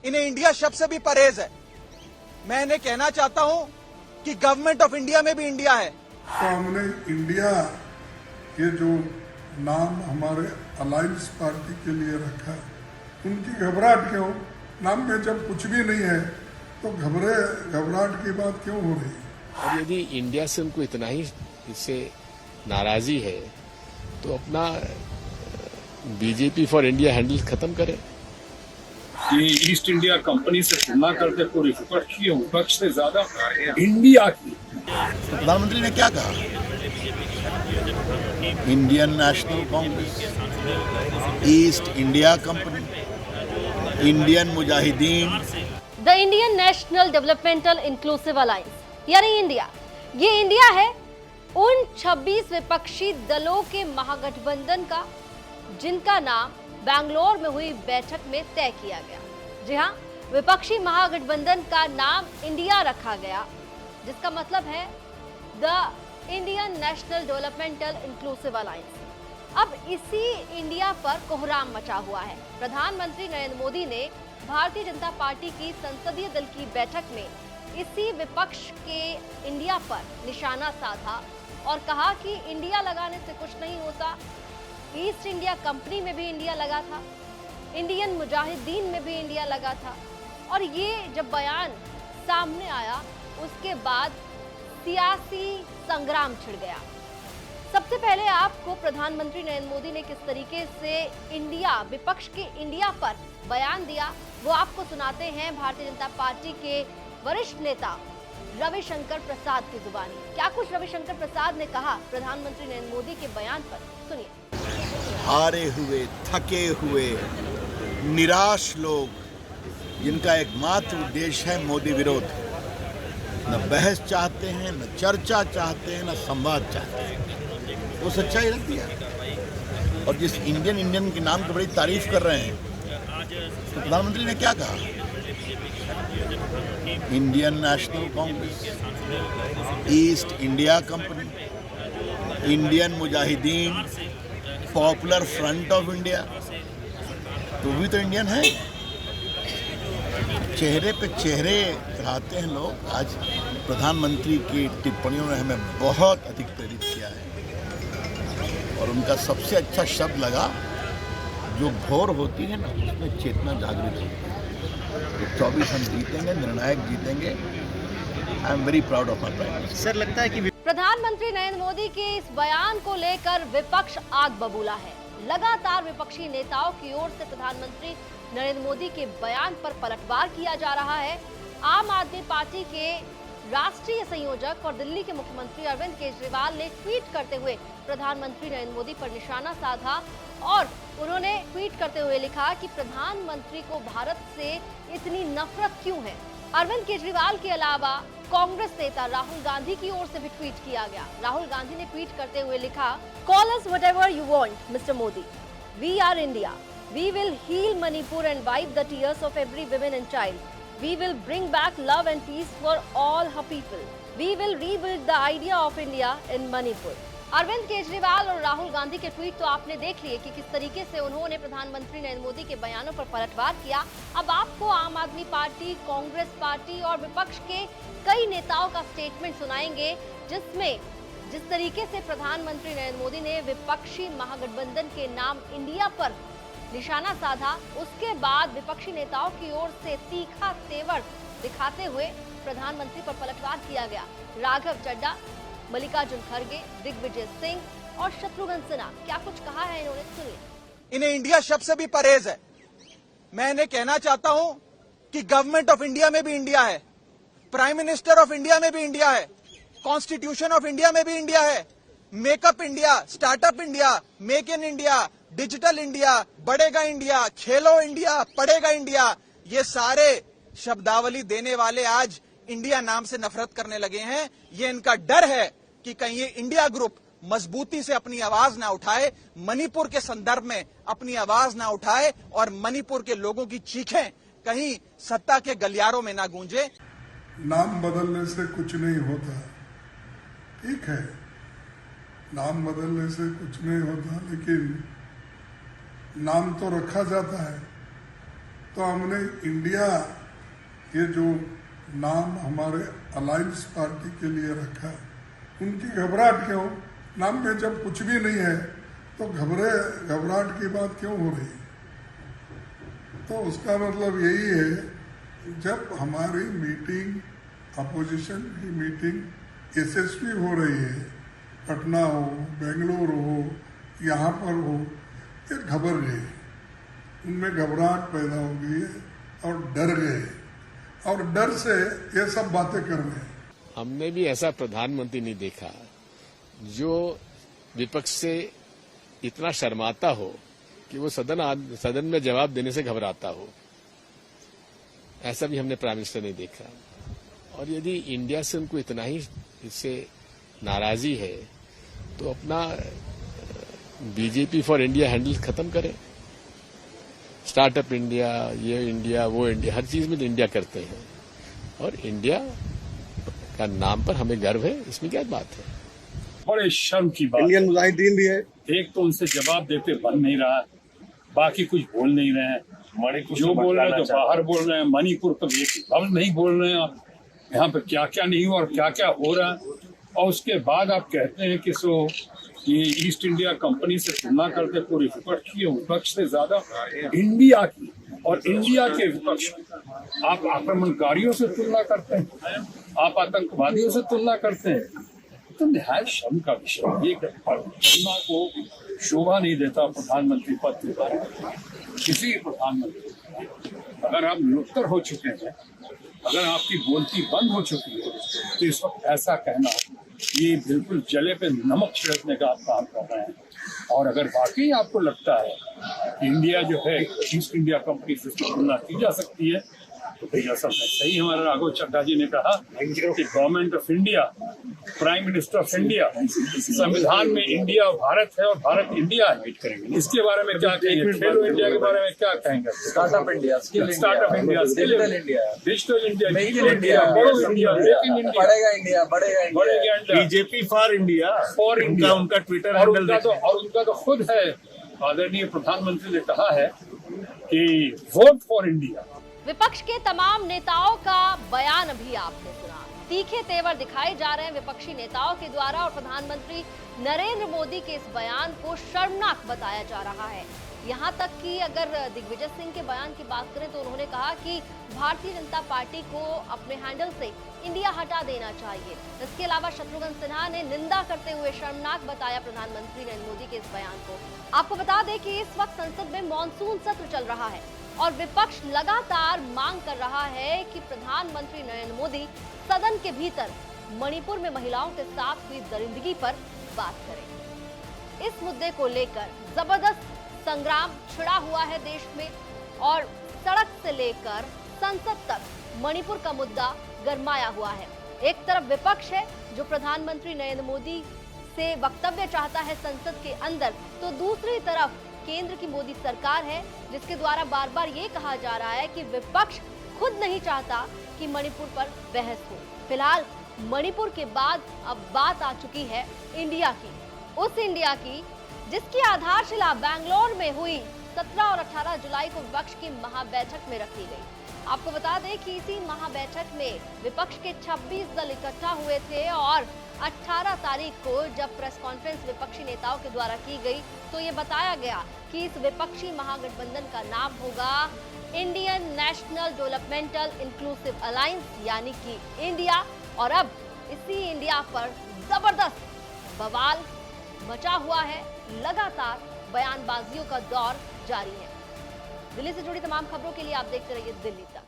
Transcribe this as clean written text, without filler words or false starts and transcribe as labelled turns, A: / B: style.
A: इन्हें इंडिया शब्द से भी परहेज है। मैं इन्हें कहना चाहता हूं कि गवर्नमेंट ऑफ इंडिया में भी इंडिया है।
B: तो हमने इंडिया ये जो नाम हमारे अलायंस पार्टी के लिए रखा, उनकी घबराहट क्यों? नाम में जब कुछ भी नहीं है तो घबराहट की बात क्यों हो रही है?
C: और यदि इंडिया से उनको इतना ही इससे नाराजगी है तो अपना बीजेपी फॉर इंडिया हैंडल खत्म करें।
D: ये ईस्ट इंडिया कंपनी से तुलना करते पूरी विपक्ष से ज्यादा इंडिया की।
E: प्रधानमंत्री ने क्या कहा? Indian national Congress, east India company, Indian Mujahideen,
F: the Indian national developmental inclusive alliance यानी इंडिया। ये इंडिया है उन 26 विपक्षी दलों के महागठबंधन का जिनका नाम बैंगलोर में हुई बैठक में तय किया गया। जी हाँ, विपक्षी महागठबंधन का नाम इंडिया रखा गया, जिसका मतलब है the Indian national developmental inclusive alliance. अब इसी इंडिया पर कोहराम मचा हुआ है। प्रधानमंत्री नरेंद्र मोदी ने भारतीय जनता पार्टी की संसदीय दल की बैठक में इसी विपक्ष के इंडिया पर निशाना साधा और कहा कि इंडिया लगाने से कुछ नहीं होता। ईस्ट इंडिया कंपनी में भी इंडिया लगा था, इंडियन मुजाहिदीन में भी इंडिया लगा था। और ये जब बयान सामने आया उसके बाद सियासी संग्राम छिड़ गया। सबसे पहले आपको प्रधानमंत्री नरेंद्र मोदी ने किस तरीके से इंडिया, विपक्ष के इंडिया पर बयान दिया, वो आपको सुनाते हैं भारतीय जनता पार्टी के वरिष्ठ नेता रविशंकर प्रसाद की जुबानी। क्या कुछ रविशंकर प्रसाद ने कहा प्रधानमंत्री नरेंद्र मोदी के बयान पर, सुनिए।
E: हारे हुए, थके हुए, निराश लोग जिनका एकमात्र उद्देश्य है मोदी विरोध, न बहस चाहते हैं, न चर्चा चाहते हैं, न संवाद चाहते हैं, वो सच्चाई रख दिया। और जिस इंडियन के नाम की बड़ी तारीफ कर रहे हैं, तो प्रधानमंत्री ने क्या कहा? Indian national Congress, east India company, Indian Mujahideen, popular front of India, तो भी तो इंडियन है। चेहरे पे चेहरे चढ़ाते हैं लोग। आज प्रधानमंत्री की टिप्पणियों ने हमें बहुत अधिक प्रेरित किया है और उनका सबसे अच्छा शब्द लगा, जो घोर होती है ना उसमें चेतना जागृत होती है। तो 24 हम जीतेंगे, निर्णायक जीतेंगे। I am very proud of my prime minister.
F: Sir, लगता है कि प्रधानमंत्री नरेंद्र मोदी के इस बयान को लेकर विपक्ष आग बबूला है। लगातार विपक्षी नेताओं की ओर से प्रधानमंत्री नरेंद्र मोदी के बयान पर पलटवार किया जा रहा है। आम आदमी पार्टी के राष्ट्रीय संयोजक और दिल्ली के मुख्यमंत्री अरविंद केजरीवाल ने ट्वीट करते हुए प्रधानमंत्री नरेंद्र मोदी पर निशाना साधा और उन्होंने ट्वीट करते हुए लिखा कि प्रधानमंत्री को भारत से इतनी नफरत क्यों है। अरविंद केजरीवाल के अलावा कांग्रेस नेता राहुल गांधी की ओर से भी ट्वीट किया गया। राहुल गांधी ने ट्वीट करते हुए लिखा, call us whatever you want mister Modi, we are India, we will heal Manipur and wipe the tears of every woman and child, we will bring back love and peace for all her people, we will rebuild the idea of India in Manipur. Arvind Kejriwal और राहुल गांधी के tweet तो आपने देख लिए कि किस तरीके से उन्होंने प्रधानमंत्री नरेंद्र मोदी के बयानों पर पलटवार किया। अब आपको आम आदमी पार्टी, कांग्रेस पार्टी और विपक्ष के कई नेताओं का स्टेटमेंट सुनाएंगे, जिसमें जिस तरीके से प्रधानमंत्री नरेंद्र मोदी ने विपक्षी महागठबंधन के नाम इंडिया पर निशाना साधा, उसके बाद विपक्षी नेताओं की ओर से तीखा तेवर दिखाते हुए प्रधानमंत्री पर पलटवार किया गया। राघव चड्ढा, मल्लिकार्जुन खड़गे, दिग्विजय सिंह और शत्रुघ्न सिन्हा, क्या कुछ कहा है इन्होंने, सुनिए।
A: इन्हें इंडिया शब्द से भी परहेज है। मैं इन्हें कहना चाहता हूं कि गवर्नमेंट ऑफ इंडिया में भी इंडिया है, प्राइम मिनिस्टर ऑफ इंडिया में भी इंडिया है, कॉन्स्टिट्यूशन ऑफ इंडिया में भी इंडिया है, makeup India, startup India, make in India, digital India, बढ़ेगा इंडिया, खेलो इंडिया, पढ़ेगा इंडिया, ये सारे शब्दावली देने वाले आज इंडिया नाम से नफरत करने लगे हैं। ये इनका डर है कि कहीं ये इंडिया ग्रुप मजबूती से अपनी आवाज ना उठाए, मणिपुर के संदर्भ में अपनी आवाज ना उठाए और मणिपुर के लोगों की चीखें कहीं सत्ता के गलियारों में ना गूंजे।
B: नाम बदलने से कुछ नहीं होता, ठीक है, नाम बदलने से कुछ नहीं होता, लेकिन नाम तो रखा जाता है। तो हमने इंडिया ये जो नाम हमारे अलायंस पार्टी के लिए रखा, उनकी घबराहट क्यों? नाम में जब कुछ भी नहीं है तो घबराहट की बात क्यों हो रही? तो उसका मतलब यही है, जब हमारी मीटिंग, अपोजिशन की मीटिंग यशस्वी हो रही है, पटना हो, बेंगलुरु हो, यहाँ पर हो, ये घबर गए, उनमें घबराहट पैदा हो गई है और डर गए, और डर से ये सब बातें कर रहे हैं।
C: हमने भी ऐसा प्रधानमंत्री नहीं देखा जो विपक्ष से इतना शर्माता हो कि वो सदन में जवाब देने से घबराता हो। ऐसा भी हमने प्राइम मिनिस्टर नहीं देखा। और यदि इंडिया से उनको इतना ही इससे नाराजगी है तो अपना बीजेपी फॉर इंडिया हैंडल खत्म करें। स्टार्टअप इंडिया, ये इंडिया, वो इंडिया, हर चीज में तो इंडिया करते हैं, और इंडिया का नाम पर हमें गर्व है, इसमें क्या बात है?
D: बड़े शर्म की बात।
G: इंडियन मुजाहिदीन भी है।
D: एक तो उनसे जवाब देते बन नहीं रहा, बाकी कुछ बोल नहीं रहे हैं। जो बोल रहे हैं तो बाहर बोल रहे हैं, मणिपुर पर एक लफ्ज नहीं बोल रहे हैं आप। यहाँ पे क्या क्या नहीं हुआ और क्या क्या हो रहा है, और उसके बाद आप कहते हैं कि ये ईस्ट इंडिया कंपनी से तुलना करते पूरे विपक्ष से ज्यादा इंडिया की और इंडिया के विपक्ष, आप आक्रमणकारियों से तुलना करते हैं, आप आतंकवादियों से तुलना करते हैं। तो निहायत शर्म का विषय। ये सीमा को शोभा नहीं देता प्रधानमंत्री पद पर किसी प्रधानमंत्री। अगर आप निरुत्तर हो चुके हैं, अगर आपकी बोलती बंद हो चुकी है, तो इस वक्त ऐसा कहना ये बिल्कुल जले पे नमक छिड़कने का आप काम कर रहे हैं। और अगर वाकई आपको लगता है कि इंडिया जो है ईस्ट इंडिया कंपनी से तुलना की जा सकती है, तो भैया सब सही हमारा राघव चड्ढा जी ने कहा कि government of India, prime minister of India, संविधान में इंडिया और भारत है और भारत इंडिया है। इसके बारे में क्या कहेंगे? खेलो इंडिया के बारे में क्या कहेंगे?
G: Startup India,
D: startup India,
G: digital India,
D: digital India,
G: make in India,
D: make in India,
G: बढ़ेगा इंडिया, बढ़ेगा India.
H: BJP for India,
D: for India
H: उनका ट्विटर
D: और
H: हैंडल
D: उनका तो खुद है, आदरणीय प्रधानमंत्री ने कहा है कि वोट फॉर इंडिया।
F: विपक्ष के तमाम नेताओं का बयान अभी आपने सुना। तीखे तेवर दिखाए जा रहे हैं विपक्षी नेताओं के द्वारा, और प्रधानमंत्री नरेंद्र मोदी के इस बयान को शर्मनाक बताया जा रहा है। यहाँ तक कि अगर दिग्विजय सिंह के बयान की बात करें तो उन्होंने कहा कि भारतीय जनता पार्टी को अपने हैंडल से इंडिया हटा देना चाहिए। इसके अलावा शत्रुघ्न सिन्हा ने निंदा करते हुए शर्मनाक बताया प्रधानमंत्री नरेंद्र मोदी के इस बयान को। आपको बता दें कि इस वक्त संसद में मॉनसून सत्र चल रहा है और विपक्ष लगातार मांग कर रहा है कि प्रधानमंत्री नरेंद्र मोदी सदन के भीतर मणिपुर में महिलाओं के साथ हुई दरिंदगी पर बात करें। इस मुद्दे को लेकर जबरदस्त संग्राम छिड़ा हुआ है देश में, और सड़क से लेकर संसद तक मणिपुर का मुद्दा गरमाया हुआ है। एक तरफ विपक्ष है जो प्रधानमंत्री नरेंद्र मोदी से वक्तव्य चाहता है संसद के अंदर, तो दूसरी तरफ केंद्र की मोदी सरकार है जिसके द्वारा बार बार ये कहा जा रहा है कि विपक्ष खुद नहीं चाहता कि मणिपुर पर बहस हो। फिलहाल मणिपुर के बाद अब बात आ चुकी है इंडिया की, उस इंडिया की जिसकी आधारशिला बेंगलोर में हुई 17 और 18 जुलाई को विपक्ष की महाबैठक में रखी गई। आपको बता दें कि इसी महाबैठक में विपक्ष के 26 दल इकट्ठा हुए थे, और 18 तारीख को जब प्रेस कॉन्फ्रेंस विपक्षी नेताओं के द्वारा की गई तो ये बताया गया कि इस विपक्षी महागठबंधन का नाम होगा Indian national developmental inclusive alliance, यानी कि इंडिया। और अब इसी इंडिया पर जबरदस्त बवाल मचा हुआ है, लगातार बयानबाजियों का दौर जारी है। दिल्ली से जुड़ी तमाम खबरों के लिए आप देखते रहिए दिल्ली तक।